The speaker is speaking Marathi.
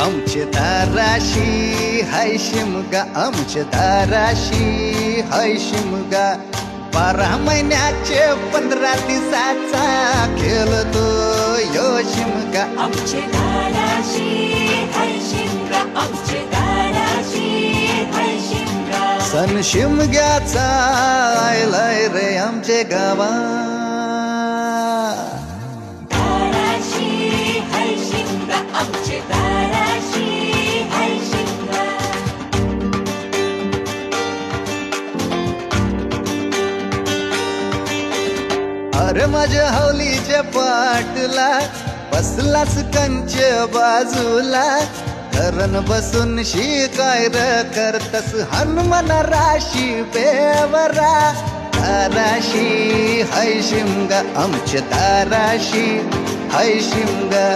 आमचे दाराशी हाय शिमगा, आमचे दाराशी हाय शिमगा. 12 महिन्याचे 15 दिवसाचा खेळतो यो शिमगा. आमचे दाराशी हाय शिमगा, आमचे दाराशी हाय शिमगा. सण शिमग्याचा आयलाय रे आमचे गावा. दाराशी हाय शिमगा, आमचे दाराशी हाय शिमगा. अरे माझ्या हौलीच्या पाटला बसलास कंच बाजूला. धरण बसून शिकाय र करतस हनुमान राशी बेवरा. दाराशी हाय शिमगा, आमच्या दाराशी हाय शिमगा.